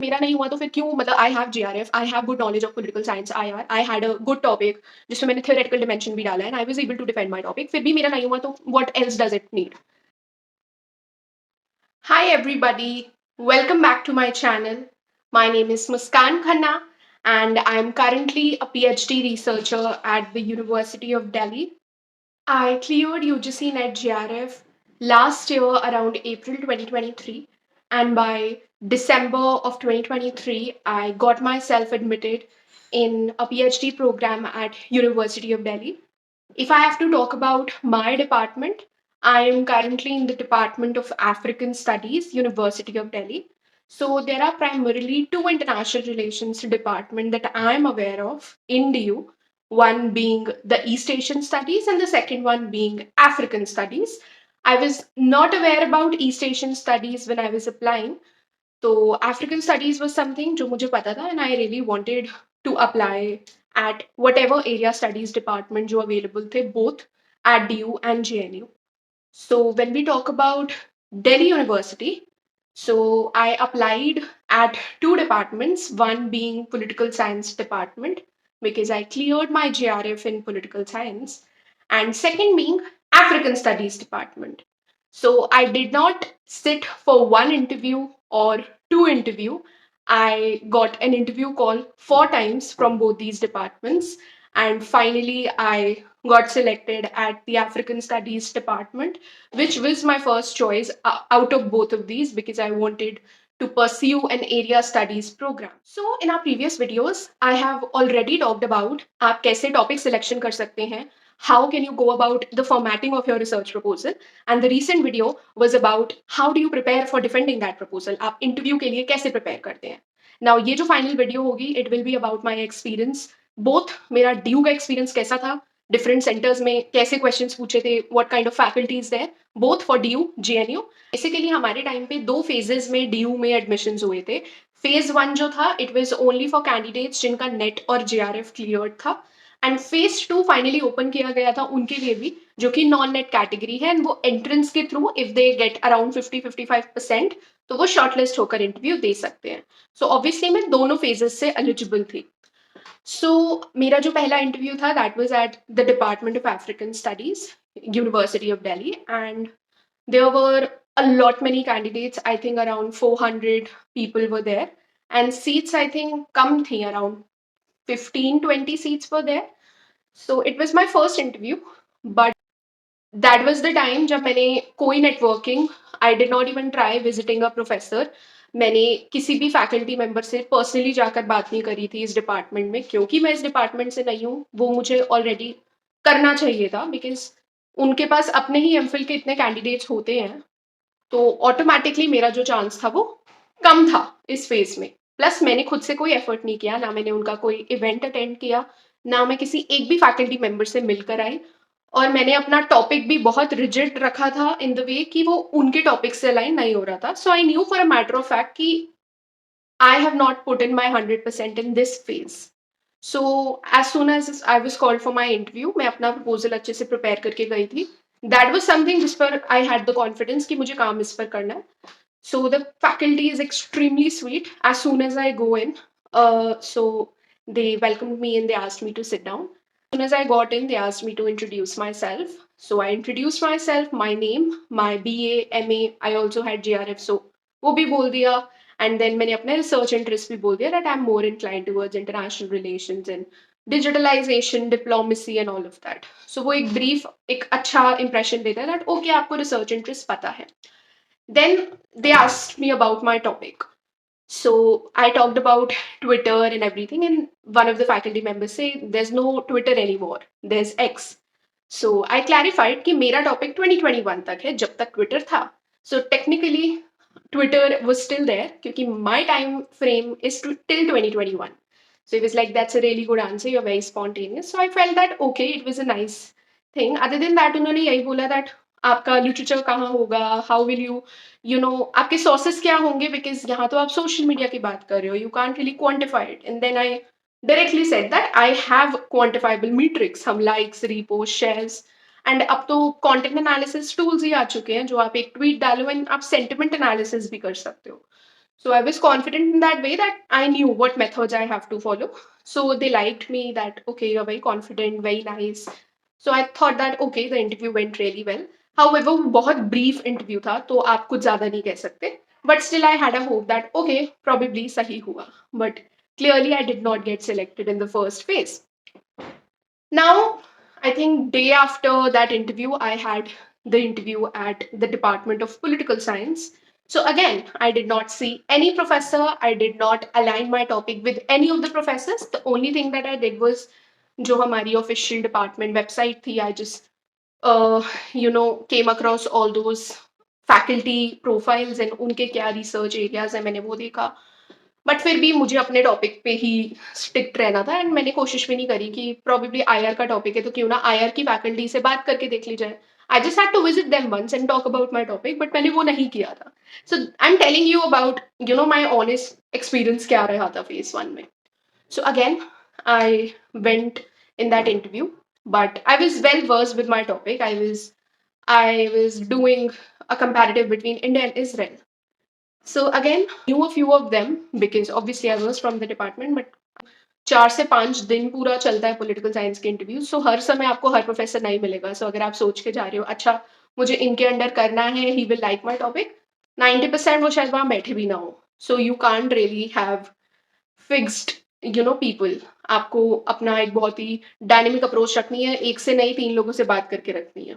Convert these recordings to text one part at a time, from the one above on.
मेरा नहीं हुआ तो फिर क्यों, मतलब I have JRF, I have good knowledge of political science, I had a good topic जिसमें मैंने थ्योरेटिकल डिमेंशन भी डाला है, and I was able to defend my topic, फिर भी मेरा नहीं हुआ तो what else does it need? Hi everybody, welcome back to my channel. My name is Muskan Khanna and I'm currently a PhD researcher at the University of Delhi. I cleared UGC NET GRF last year around April 2023, and by December of 2023 I got myself admitted in a PhD program at University of Delhi. If I have to talk about my department, I am currently in the Department of African Studies, University of Delhi. So there are primarily two international relations department that I am aware of in DU, one being the East Asian Studies and the second one being African Studies. I was not aware about East Asian Studies when I was applying, तो African studies was something जो मुझे पता था, and I really wanted to apply at whatever area studies department जो available थे, both at DU and JNU. So when we talk about Delhi University, so I applied at two departments, one being political science department because I cleared my JRF in political science, and second being African studies department. So I did not sit for one interview or two interview. I got an interview call four times from both these departments, and finally I got selected at the African Studies department, which was my first choice out of both of these because I wanted to pursue an area studies program. So in our previous videos, I have already talked about आप कैसे topic selection कर सकते हैं, how can you go about the formatting of your research proposal, and the recent video was about how do you prepare for defending that proposal. आप interview के लिए कैसे prepare करते हैं. Now ये जो final video होगी, it will be about my experience, both मेरा DU का experience कैसा था, डिफरेंट सेंटर्स में कैसे क्वेश्चंस पूछे थे, what kind of faculties there, both for DU JNU. Basically हमारे टाइम पे दो फेजेस में DU में एडमिशंस हुए थे. फेज वन जो था, it was only for candidates जिनका नेट और JRF क्लियर्ड था, and phase two finally open किया गया था उनके लिए भी जो कि नॉन नेट कैटेगरी है, एंड वो एंट्रेंस के through if they get around 50-55% तो वो शॉर्टलिस्ट होकर इंटरव्यू दे सकते हैं. सो ऑब्वियसली मैं दोनों फेजेस से एलिजिबल थी. सो मेरा जो पहला इंटरव्यू था, that was at the department of African studies, University of Delhi, and there were a lot many candidates. I think around 400 people were there, and seats I think come thi around 15-20 seats were there. So it was my first interview, but that was the time जब मैंने कोई networking, I did not even try visiting a professor. मैंने किसी भी faculty member से personally जाकर बात नहीं करी थी इस डिपार्टमेंट में, क्योंकि मैं इस डिपार्टमेंट से नहीं हूँ. वो मुझे ऑलरेडी करना चाहिए था बिकॉज उनके पास अपने ही एमफिल के इतने कैंडिडेट्स होते हैं, तो ऑटोमेटिकली मेरा जो चांस था वो कम था इस फेज में. प्लस मैंने खुद से कोई एफर्ट नहीं किया, ना मैंने उनका कोई इवेंट अटेंड किया, ना मैं किसी एक भी फैकल्टी मेंबर से मिलकर आई, और मैंने अपना टॉपिक भी बहुत रिजिड रखा था इन द वे कि वो उनके टॉपिक से अलाइन नहीं हो रहा था. So I knew for a matter of fact कि I have not put in my 100% in this phase. So as soon as I was called for my interview, मैं अपना प्रपोजल अच्छे से प्रिपेयर करके गई थी. दैट वॉज समथिंग जिस पर आई हैड द कॉन्फिडेंस कि मुझे काम इस पर करना है. So the faculty is extremely sweet. As soon as I go in, so they welcomed me and they asked me to sit down. As soon as I got in, they asked me to introduce myself. So I introduced myself, my name, my BA, MA. I also had JRF, so वो भी बोल दिया. And then मैंने अपने research interest भी बोल दिया that I'm more inclined towards international relations and digitalization, diplomacy and all of that. So वो एक brief, एक अच्छा impression देता है that okay आपको research interest पता है. Then they asked me about my topic. So I talked about Twitter and everything, and one of the faculty members say there's no Twitter anymore, there's X. So I clarified कि मेरा topic 2021 तक है, जब तक Twitter था. So technically Twitter was still there क्योंकि my time frame is till 2021. So he was like, that's a really good answer, you're very spontaneous. So I felt that okay, it was a nice thing. Other than that उन्होंने यही बोला that आपका literature कहाँ होगा, how will you know आपके sources क्या होंगे, because यहाँ तो आप सोशल मीडिया की बात कर रहे हो, you can't really quantify it. And then I directly said that I have quantifiable metrics, हम लाइक्स, रीपोस्ट, शेयर्स, एंड अब तो कंटेंट एनालिसिस टूल्स ही आ चुके हैं जो आप एक ट्वीट डालो एंड आप सेंटिमेंट एनालिसिस भी कर सकते हो. So I was confident in that way that I knew what methods I have to follow. So they liked me that, okay, you're very confident, very nice. So I thought that, okay, the interview went really well. However, वो बहुत brief interview था, तो आप कुछ ज़्यादा नहीं कह सकते. But still I had a hope that, okay, probably सही हुआ. But clearly I did not get selected in the first phase. Now, I think day after that interview, I had the interview at the Department of Political Science. So again, I did not see any professor. I did not align my topic with any of the professors. The only thing that I did was जो हमारी official department website थी, I just came across all those faculty profiles and उनके क्या research areas है मैंने वो देखा. But फिर भी मुझे अपने टॉपिक पे ही स्टिक्ट रहना था एंड मैंने कोशिश भी नहीं करी कि प्रोबेबली आईआर का टॉपिक है तो क्यों ना आईआर की फैकल्टी से बात करके देख ली जाए. I just had to visit them once and talk about my topic but मैंने वो नहीं किया था. So I am telling you about my honest experience क्या रहा था फेज वन में. So again I went in that interview but I was well versed with my topic. I was doing a comparative between India and Israel. So again, knew a few of them because obviously I was from the department, but 4 से 5 दिन पूरा चलता है political science के interview. सो हर समय आपको हर professor नहीं मिलेगा. सो अगर आप सोच के जा रहे हो अच्छा मुझे इनके अंडर करना है, he will like my topic, 90% वो शायद वहां बैठे भी ना हो. So you can't really have fixed people. आपको अपना एक बहुत ही डायनेमिक अप्रोच रखनी है, एक से नहीं 3 लोगों से बात करके रखनी है.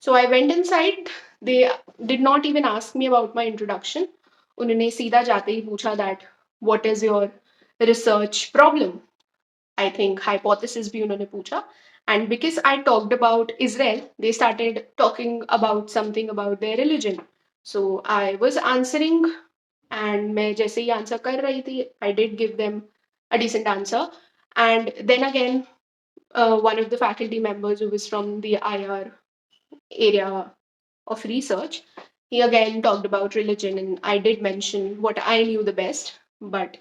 So I went inside. They did not even ask me about my introduction. उन्होंने सीधा जाते ही पूछा that what is your research problem? I think hypothesis भी उन्होंने पूछा. And because I talked about Israel, they started talking about something about their religion. So I was answering and मैं जैसे ही answer कर रही थी, I did give them a decent answer. And then again, one of the faculty members who was from the IR area of research, he again talked about religion, and I did mention what I knew the best, but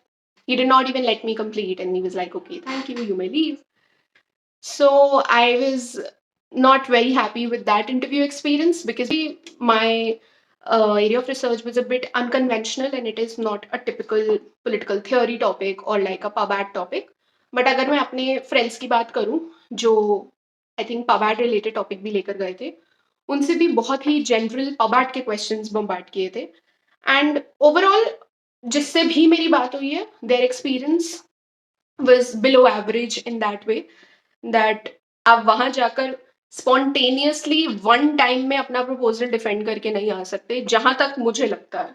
he did not even let me complete, and he was like, okay, thank you, you may leave. So I was not very happy with that interview experience because my area of research was a bit unconventional and it is not a typical political theory topic or like a pubad topic. But अगर मैं अपने friends की बात करूं जो I think पबाड related topic भी लेकर गए थे, उनसे भी बहुत ही जनरल पबाड के क्वेश्चंस बम्बार्ड किए थे. एंड ओवरऑल जिससे भी मेरी बात हुई है, their experience was below average in that way that आप वहां जाकर स्पॉन्टेनियसली वन टाइम में अपना प्रपोजल डिफेंड करके नहीं आ सकते, जहां तक मुझे लगता है.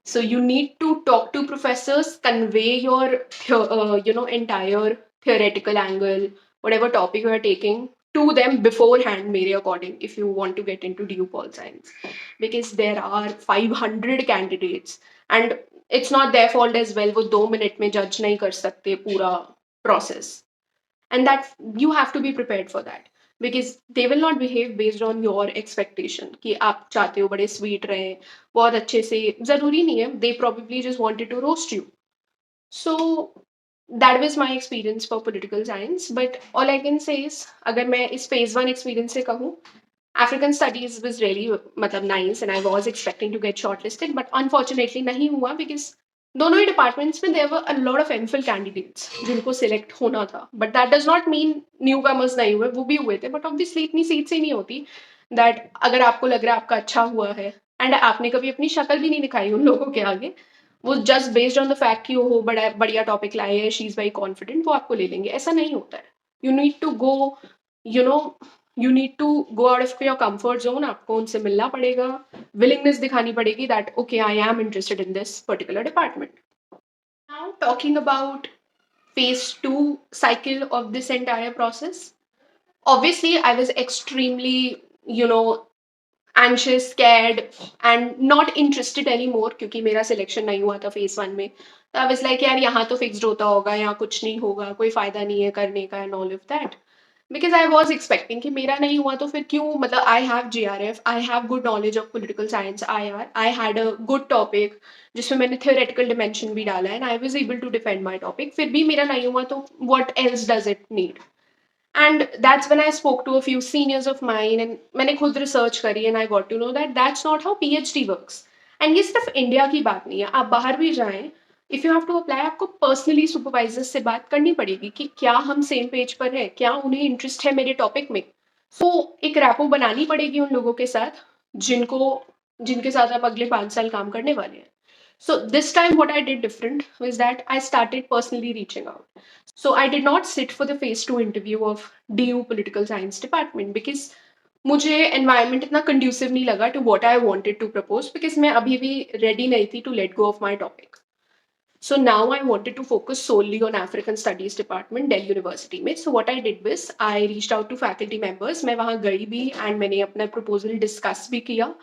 So you need to talk to professors, convey your entire theoretical angle, whatever topic you are taking, to them beforehand, mere according, if you want to get into DU Pol Science, because there are 500 candidates and it's not their fault as well. वो 2 minute में जज नहीं कर सकते पूरा process, and that you have to be prepared for that because they will not behave based on your expectation कि आप चाहते हो बड़े sweet रहें, बहुत अच्छे से, जरूरी नहीं है. They probably just wanted to roast you. So that was my experience for political science. But all I can say is अगर मैं इस phase 1 experience से कहूँ, African studies was really मतलब nice and I was expecting to get shortlisted, but unfortunately नहीं हुआ because दोनों ही departments में there were a lot of MPhil candidates जिनको select होना था. But that does not mean newcomers नहीं हुए, वो भी हुए थे, but obviously इतनी सीट्स ही नहीं होती that अगर आपको लग रहा है आपका अच्छा हुआ है and आपने कभी अपनी शक्ल भी नहीं दिखाई उन लोगों के आगे, वो just based on the fact कि वो बड़ा बढ़िया टॉपिक लाए है, शी इज वेरी कॉन्फिडेंट, वो आपको ले लेंगे. ऐसा नहीं होता है. You need to go you know you need to go out of your comfort zone. आपको उनसे मिलना पड़ेगा, विलिंगनेस दिखानी पड़ेगी that okay I am interested in this particular department. Now talking about phase 2 cycle of this entire process, obviously I was extremely you know anxious, scared, and not interested anymore क्योंकि मेरा selection नहीं हुआ था phase 1 में. तो I was like यार यहाँ तो फिक्स्ड होता होगा, यहाँ कुछ नहीं होगा, कोई फायदा नहीं है करने का and all of that. Because I was expecting कि मेरा नहीं हुआ तो फिर क्यों, मतलब I have JRF, I have good knowledge of political science, I had a good topic जिसमें मैंने थियोरेटिकल डिमेंशन भी डाला है and I was able to defend my topic. फिर भी मेरा नहीं हुआ तो what else does it need. And that's when I spoke to a few seniors of mine and मैंने खुद research करी and I got to know that that's not how PhD works. And ये सिर्फ इंडिया की बात नहीं है, आप बाहर भी जाएं, if you have to apply, आपको पर्सनली सुपरवाइजर से बात करनी पड़ेगी कि क्या हम सेम पेज पर हैं, क्या उन्हें इंटरेस्ट है मेरे टॉपिक में। सो एक रैपो बनानी पड़ेगी उन लोगों के साथ जिनको जिनके साथ आप अगले 5 साल काम करने वाले हैं। So this time, what I did different was that I started personally reaching out. So I did not sit for the phase two interview of DU Political Science Department because मुझे environment इतना conducive नहीं लगा to what I wanted to propose because मैं अभी भी ready नहीं थी to let go of my topic. So now I wanted to focus solely on African Studies Department, Delhi University में. So what I did was I reached out to faculty members. मैं वहाँ गई भी and मैंने अपना proposal discuss भी किया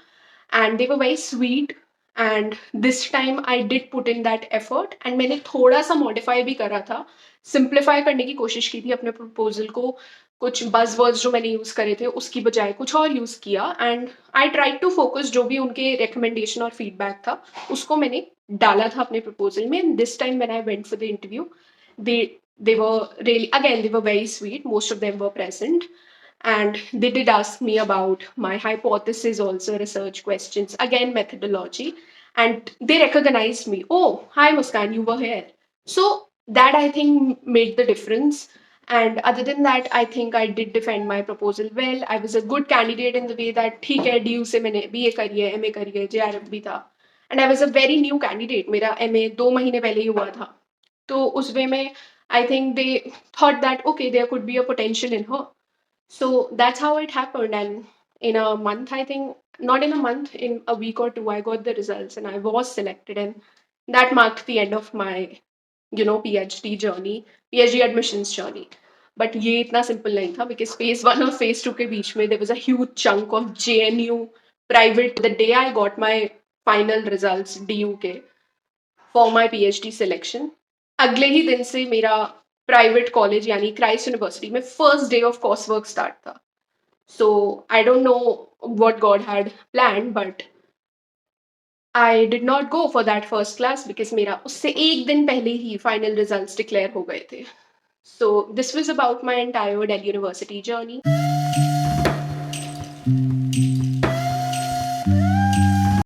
and they were very sweet. And this time I did put in that effort and मैंने थोड़ा सा modify भी करा था, simplify करने की कोशिश की थी अपने proposal को, कुछ buzzwords जो मैंने यूज करे थे उसकी बजाय कुछ और यूज किया and I try to focus जो भी उनके रिकमेंडेशन और फीडबैक था उसको मैंने डाला था अपने प्रपोजल में. This time when I went for the interview, they were really, again, they were very sweet, most of them were present and they did ask me about my hypothesis, also research questions, again methodology, and they recognized me. Oh, hi Muskan, you were here. So that I think made the difference. And other than that, I think I did defend my proposal well. I was a good candidate in the way that ठीक है DU से मैंने BA करी है, MA करी है, JRF भी था. And I was a very new candidate. मेरा MA 2 महीने पहले ही हुआ था. तो उस वे में I think they thought that okay, there could be a potential in her. So that's how it happened. And in a month, I think, not in a month, in a week or two, I got the results and I was selected. And that marked the end of my, PhD journey, PhD admissions journey. But ये इतना simple नहीं था because phase one और phase two के बीच में there was a huge chunk of JNU private. The day I got my final results DU के for my PhD selection, अगले ही दिन से मेरा प्राइवेट कॉलेज यानी क्राइस्ट यूनिवर्सिटी में first day of course work start था. So I don't know what God had plan but I did not go for that first class because मेरा उससे एक दिन पहले ही फाइनल रिजल्ट्स डिक्लेयर हो गए थे. So this was about my entire Delhi university journey.